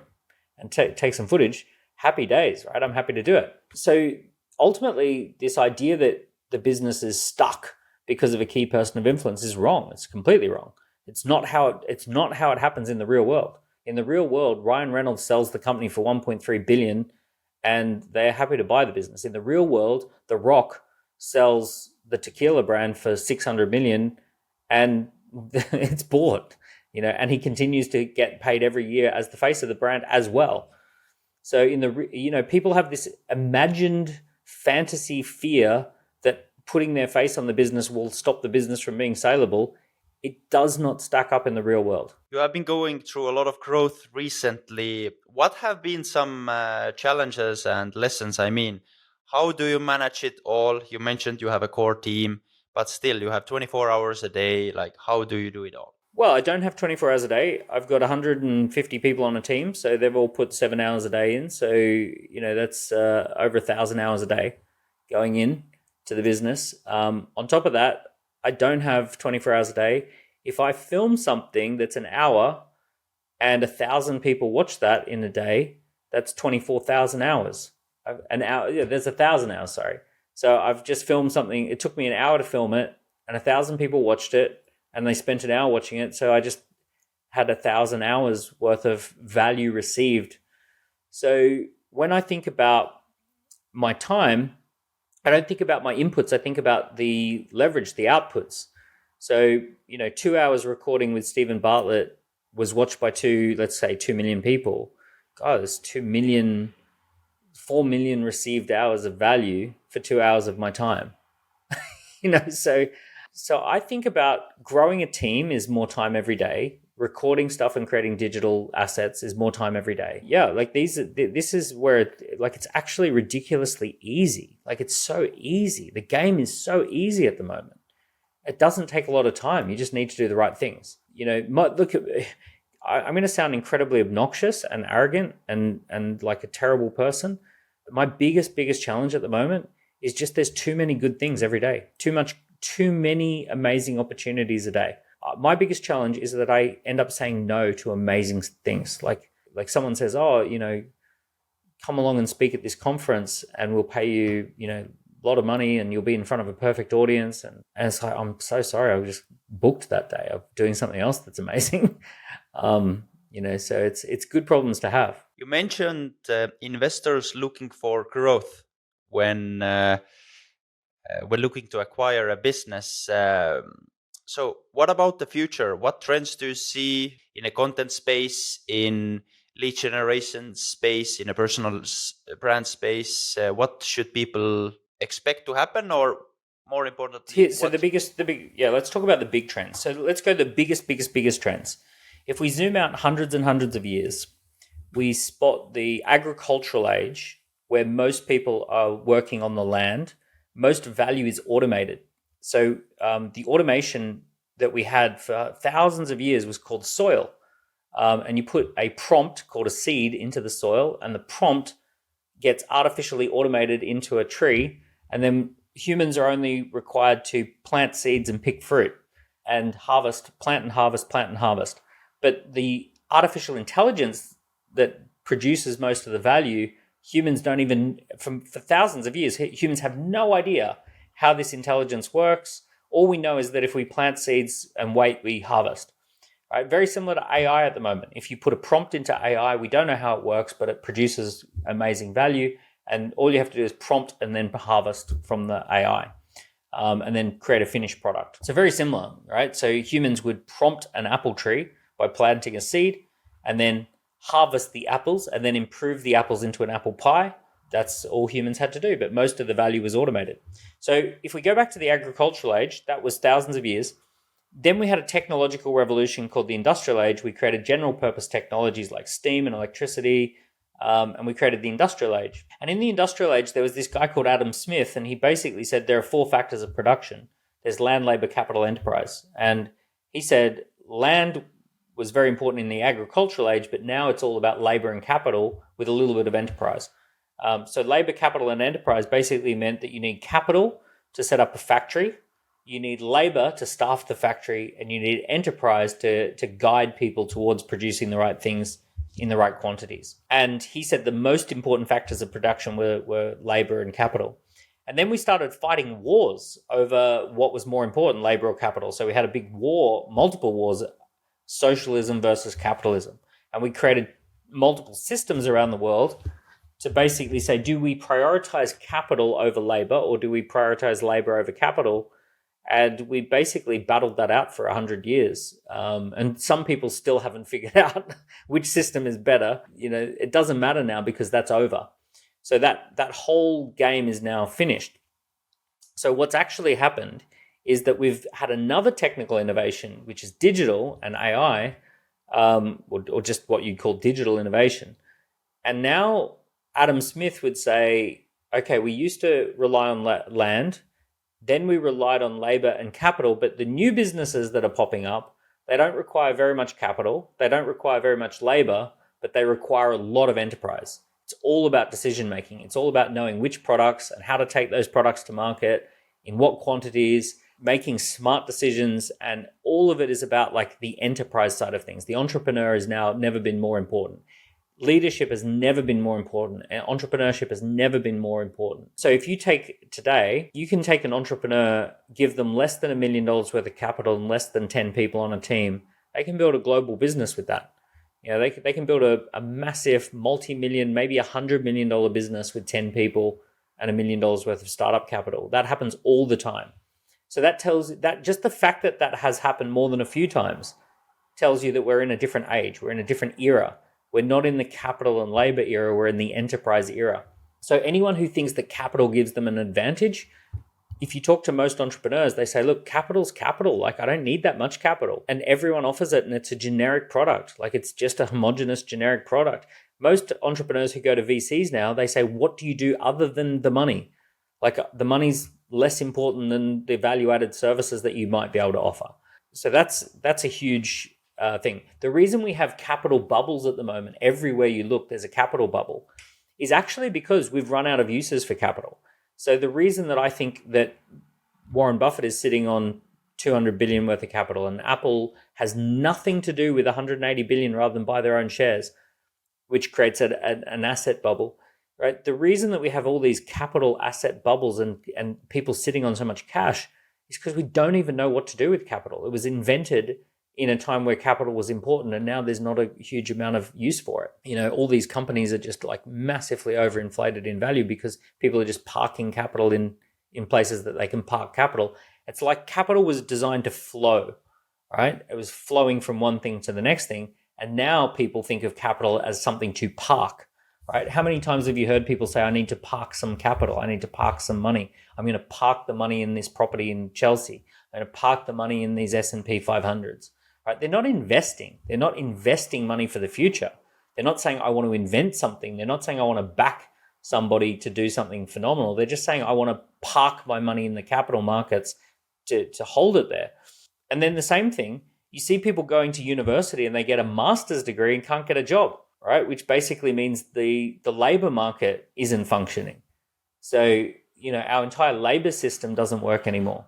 and take some footage, happy days, right? I'm happy to do it. So ultimately, this idea that the business is stuck because of a key person of influence is wrong. It's completely wrong. It's not how it happens in the real world. In the real world, Ryan Reynolds sells the company for 1.3 billion and they're happy to buy the business. In the real world, The Rock sells the tequila brand for 600 million and it's bought, and he continues to get paid every year as the face of the brand as well. So people have this imagined fantasy fear that putting their face on the business will stop the business from being saleable. It does not stack up in the real world. You have been going through a lot of growth recently. What have been some challenges and lessons? I mean, how do you manage it all? You mentioned you have a core team, but still you have 24 hours a day. Like, how do you do it all? Well, I don't have 24 hours a day. I've got 150 people on a team, so they've all put 7 hours a day in. So, that's over 1,000 hours a day going in to the business. On top of that, I don't have 24 hours a day. If I film something that's an hour and 1,000 people watch that in a day, that's 24,000 hours. An hour, there's 1,000 hours, sorry. So I've just filmed something. It took me an hour to film it and 1,000 people watched it and they spent an hour watching it. So I just had 1,000 hours worth of value received. So when I think about my time, I don't think about my inputs. I think about the leverage, the outputs. So, 2 hours recording with Stephen Bartlett was watched by 2 million people. God, there's 4 million received hours of value for 2 hours of my time. So I think about growing a team is more time every day. Recording stuff and creating digital assets is more time every day. Yeah, this is where it's actually ridiculously easy. It's so easy. The game is so easy at the moment. It doesn't take a lot of time. You just need to do the right things. I'm going to sound incredibly obnoxious and arrogant and like a terrible person. My biggest challenge at the moment is just there's too many good things every day. Too many amazing opportunities a day. My biggest challenge is that I end up saying no to amazing things. Like someone says, come along and speak at this conference and we'll pay you, a lot of money and you'll be in front of a perfect audience. And it's like, I'm so sorry. I was just booked that day. I'm doing something else that's amazing. So it's good problems to have. You mentioned investors looking for growth when looking to acquire a business. So what about the future? What trends do you see in a content space, in lead generation space, in a personal brand space? What should people expect to happen, or more importantly? Let's talk about the big trends. So let's go the biggest trends. If we zoom out hundreds and hundreds of years, we spot the agricultural age where most people are working on the land. Most value is automated. So the automation that we had for thousands of years was called soil. And you put a prompt called a seed into the soil, and the prompt gets artificially automated into a tree. And then humans are only required to plant seeds and pick fruit and harvest, plant and harvest. But the artificial intelligence that produces most of the value, humans don't even, for thousands of years, humans have no idea how this intelligence works. All we know is that if we plant seeds and wait, we harvest. Right? Very similar to AI at the moment. If you put a prompt into AI, we don't know how it works, but it produces amazing value. And all you have to do is prompt and then harvest from the AI, and then create a finished product. So very similar, right? So humans would prompt an apple tree by planting a seed and then harvest the apples and then improve the apples into an apple pie. That's all humans had to do, but most of the value was automated. So if we go back to the agricultural age, that was thousands of years. Then we had a technological revolution called the industrial age. We created general purpose technologies like steam and electricity, and we created the industrial age. And in the industrial age, there was this guy called Adam Smith, and he basically said there are 4 factors of production. there's land, labor, capital, enterprise. And he said land was very important in the agricultural age, but now it's all about labor and capital with a little bit of enterprise. So labor, capital, and enterprise basically meant that you need capital to set up a factory, you need labor to staff the factory, and you need enterprise to guide people towards producing the right things in the right quantities. And he said the most important factors of production were labor and capital. And then we started fighting wars over what was more important, labor or capital. So we had a big war, multiple wars, socialism versus capitalism. And we created multiple systems around the world to basically say, do we prioritize capital over labor, or do we prioritize labor over capital? And we basically battled that out for 100 years. And some people still haven't figured out which system is better. It doesn't matter now because that's over. So that whole game is now finished. So what's actually happened is that we've had another technical innovation, which is digital and AI, or just what you call digital innovation. And now Adam Smith would say, okay, we used to rely on land, then we relied on labor and capital, but the new businesses that are popping up, they don't require very much capital, they don't require very much labor, but they require a lot of enterprise. It's all about decision making. It's all about knowing which products and how to take those products to market, in what quantities, making smart decisions, and all of it is about like the enterprise side of things. The entrepreneur has now never been more important. Leadership has never been more important, and entrepreneurship has never been more important. So if you take today, you can take an entrepreneur, give them less than $1 million worth of capital and less than 10 people on a team. They can build a global business with that. They can build a massive multi-million, maybe $100 million business with 10 people and $1 million worth of startup capital. That happens all the time. So that tells that just the fact that that has happened more than a few times tells you that we're in a different age. We're in a different era. We're not in the capital and labor era. We're in the enterprise era. So anyone who thinks that capital gives them an advantage, if you talk to most entrepreneurs, they say, look, capital's capital. Like, I don't need that much capital. And everyone offers it, and it's a generic product. Like, it's just a homogenous generic product. Most entrepreneurs who go to VCs now, they say, what do you do other than the money? Like, the money's less important than the value-added services that you might be able to offer. So that's a huge thing. The reason we have capital bubbles at the moment, everywhere you look, there's a capital bubble, is actually because we've run out of uses for capital. So the reason that I think that Warren Buffett is sitting on 200 billion worth of capital and Apple has nothing to do with 180 billion rather than buy their own shares, which creates an asset bubble, right? The reason that we have all these capital asset bubbles and people sitting on so much cash is because we don't even know what to do with capital. It was invented in a time where capital was important, and now there's not a huge amount of use for it. All these companies are just like massively overinflated in value because people are just parking capital in places that they can park capital. It's like capital was designed to flow, right? It was flowing from one thing to the next thing. And now people think of capital as something to park, right? How many times have you heard people say, I need to park some capital. I need to park some money. I'm going to park the money in this property in Chelsea. I'm going to park the money in these S&P 500s. Right? They're not investing. They're not investing money for the future. They're not saying, I want to invent something. They're not saying, I want to back somebody to do something phenomenal. They're just saying, I want to park my money in the capital markets to hold it there. And then the same thing, you see people going to university and they get a master's degree and can't get a job, right? Which basically means the labor market isn't functioning. So, our entire labor system doesn't work anymore.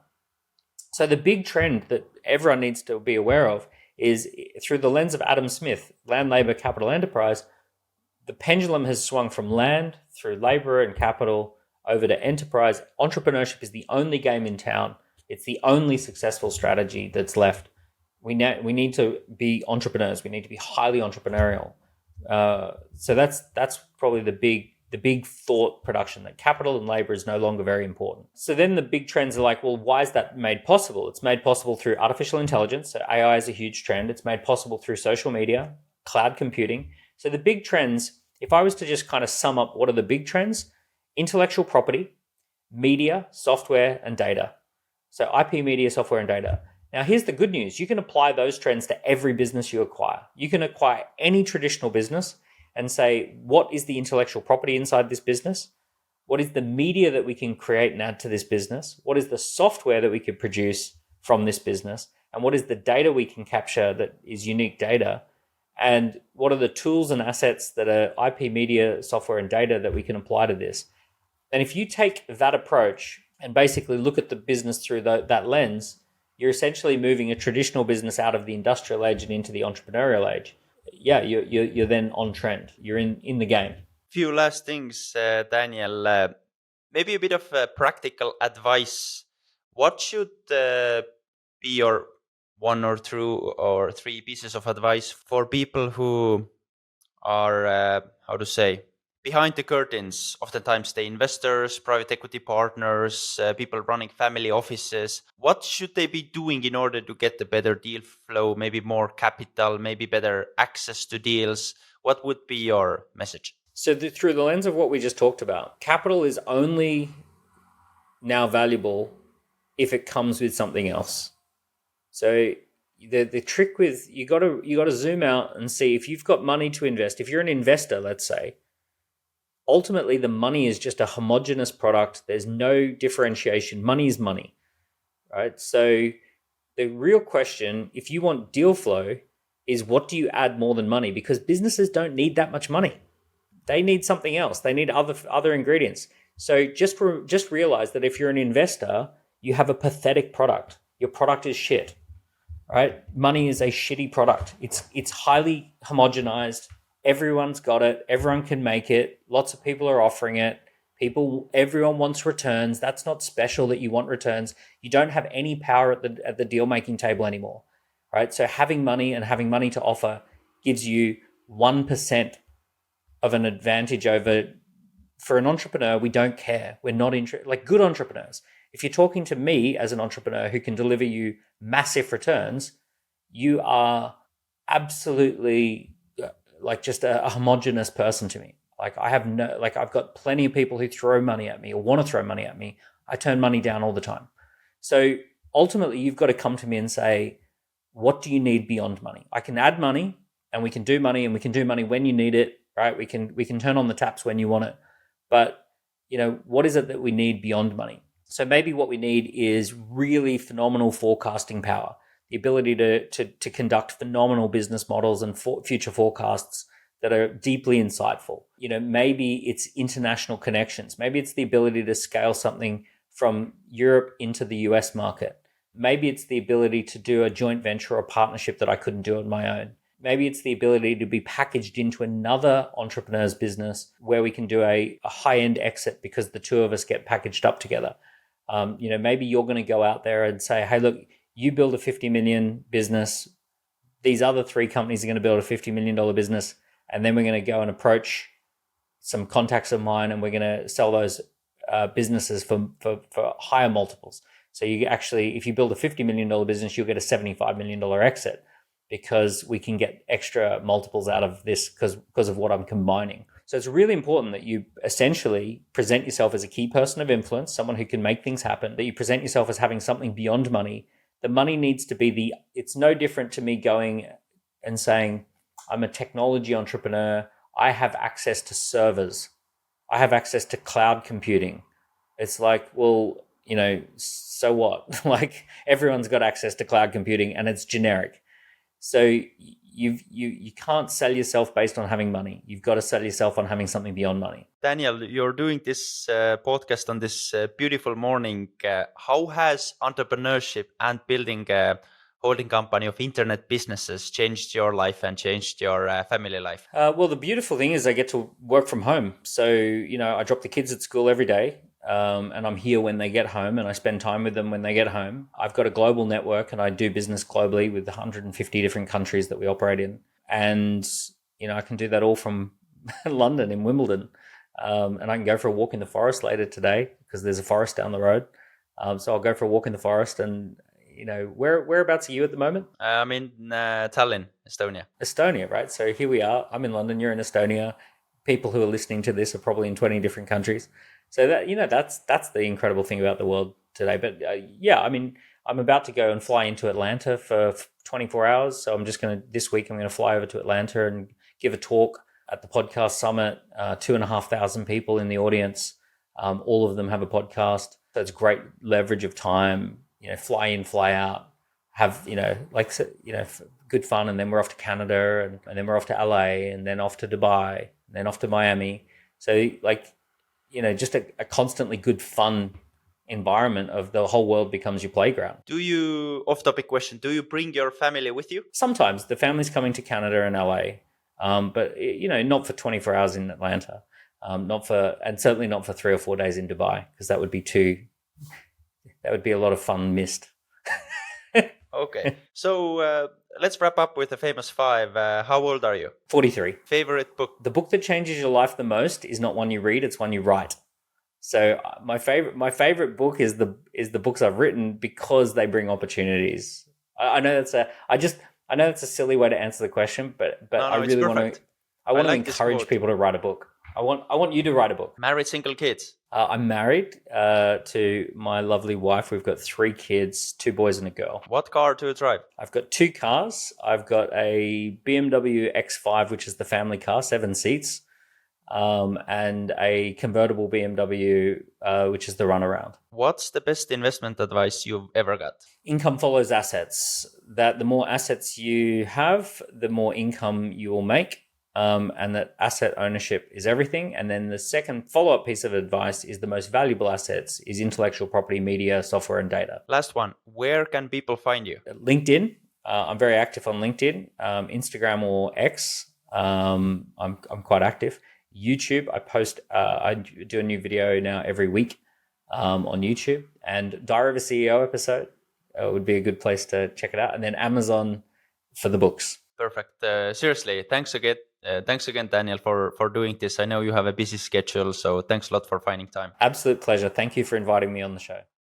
So the big trend that everyone needs to be aware of is, through the lens of Adam Smith, land, labor, capital, enterprise, the pendulum has swung from land through labor and capital over to enterprise. Entrepreneurship is the only game in town. It's the only successful strategy that's left. We need to be entrepreneurs. We need to be highly entrepreneurial. So that's probably the big thought production, that capital and labor is no longer very important. So then the big trends are like, well, why is that made possible? It's made possible through artificial intelligence. So AI is a huge trend. It's made possible through social media, cloud computing. So the big trends, if I was to just kind of sum up what are the big trends, intellectual property, media, software, and data. So IP, media, software, and data. Now, here's the good news. You can apply those trends to every business you acquire. You can acquire any traditional business and say, what is the intellectual property inside this business? What is the media that we can create and add to this business? What is the software that we could produce from this business? And what is the data we can capture that is unique data? And what are the tools and assets that are IP media, software, and data that we can apply to this? And if you take that approach and basically look at the business through that lens, you're essentially moving a traditional business out of the industrial age and into the entrepreneurial age. Yeah, you're then on trend. You're in the game. Few last things, Daniel. Maybe a bit of practical advice. What should be your one or two or three pieces of advice for people who are, how to say, behind the curtains? Oftentimes, the investors, private equity partners, people running family offices. What should they be doing in order to get the better deal flow, maybe more capital, maybe better access to deals? What would be your message? So through the lens of what we just talked about, capital is only now valuable if it comes with something else. So the trick with you got to zoom out and see if you've got money to invest. If you're an investor, let's say, ultimately the money is just a homogenous product. There's no differentiation. Money is money, right? So the real question, if you want deal flow, is what do you add more than money? Because businesses don't need that much money. They need something else. They need other ingredients. So just realize that if you're an investor, you have a pathetic product. Your product is shit, right? Money is a shitty product. It's highly homogenized. Everyone's got it. Everyone can make it. Lots of people are offering it. Everyone wants returns. That's not special that you want returns. You don't have any power at the deal making table anymore, right? So having money and having money to offer gives you 1% of an advantage over. For an entrepreneur, we don't care. We're not interested. Like good entrepreneurs, if you're talking to me as an entrepreneur who can deliver you massive returns, you are absolutely like just a homogenous person to me. Like I've got plenty of people who throw money at me or want to throw money at me. I turn money down all the time. So ultimately, you've got to come to me and say, what do you need beyond money? I can add money and we can do money and we can do money when you need it, right? We can turn on the taps when you want it. But, what is it that we need beyond money? So maybe what we need is really phenomenal forecasting power, the ability to conduct phenomenal business models and future forecasts that are deeply insightful. Maybe it's international connections. Maybe it's the ability to scale something from Europe into the US market. Maybe it's the ability to do a joint venture or partnership that I couldn't do on my own. Maybe it's the ability to be packaged into another entrepreneur's business where we can do a high-end exit because the two of us get packaged up together. Maybe you're going to go out there and say, hey, look, you build a 50 million business. These other three companies are going to build a $50 million business. And then we're going to go and approach some contacts of mine and we're going to sell those businesses for higher multiples. So you actually, if you build a $50 million business, you'll get a $75 million exit, because we can get extra multiples out of this because of what I'm combining. So it's really important that you essentially present yourself as a key person of influence, someone who can make things happen, that you present yourself as having something beyond money. The money needs to be it's no different to me going and saying, I'm a technology entrepreneur. I have access to servers. I have access to cloud computing. It's like, well, so what? Like everyone's got access to cloud computing and it's generic. So you can't sell yourself based on having money. You've got to sell yourself on having something beyond money. Daniel, you're doing this podcast on this beautiful morning. How has entrepreneurship and building a holding company of internet businesses changed your life and changed your family life? Well, the beautiful thing is I get to work from home. So, I drop the kids at school every day. And I'm here when they get home and I spend time with them when they get home. I've got a global network and I do business globally with 150 different countries that we operate in. And, I can do that all from London in Wimbledon. And I can go for a walk in the forest later today because there's a forest down the road. So I'll go for a walk in the forest and, whereabouts are you at the moment? I'm in Tallinn, Estonia. Estonia, right? So here we are. I'm in London, you're in Estonia. People who are listening to this are probably in 20 different countries. So that that's the incredible thing about the world today. But I'm about to go and fly into Atlanta for 24 hours. So this week I'm going to fly over to Atlanta and give a talk at the podcast summit. 2,500 people in the audience. All of them have a podcast. So it's great leverage of time, fly in, fly out, have, good fun. And then we're off to Canada and then we're off to LA and then off to Dubai and then off to Miami. So just a constantly good fun environment of the whole world becomes your playground. Off-topic question, do you bring your family with you? Sometimes the family's coming to Canada and LA, but not for 24 hours in Atlanta, and certainly not for 3 or 4 days in Dubai, because that would be a lot of fun missed. Okay, so let's wrap up with the famous 5. How old are you? 43. Favorite book? The book that changes your life the most is not one you read; it's one you write. So my favorite book is the books I've written because they bring opportunities. I know that's a silly way to answer the question, but I really want to encourage people to write a book. I want you to write a book. Married, single, kids? I'm married to my lovely wife. We've got 3 kids, 2 boys and a girl. What car do you drive? I've got 2 cars. I've got a BMW X5, which is the family car, 7 seats. And a convertible BMW, which is the runaround. What's the best investment advice you've ever got? Income follows assets. That the more assets you have, the more income you will make, and that asset ownership is everything. And then the second follow-up piece of advice is the most valuable assets is intellectual property, media, software, and data. Last one. Where can people find you? LinkedIn. I'm very active on LinkedIn, Instagram or X. I'm quite active. YouTube, I do a new video now every week on YouTube, and Diary of a CEO episode would be a good place to check it out. And then Amazon for the books. Perfect. Seriously, thanks again, Daniel, for doing this. I know you have a busy schedule, so thanks a lot for finding time. Absolute pleasure. Thank you for inviting me on the show.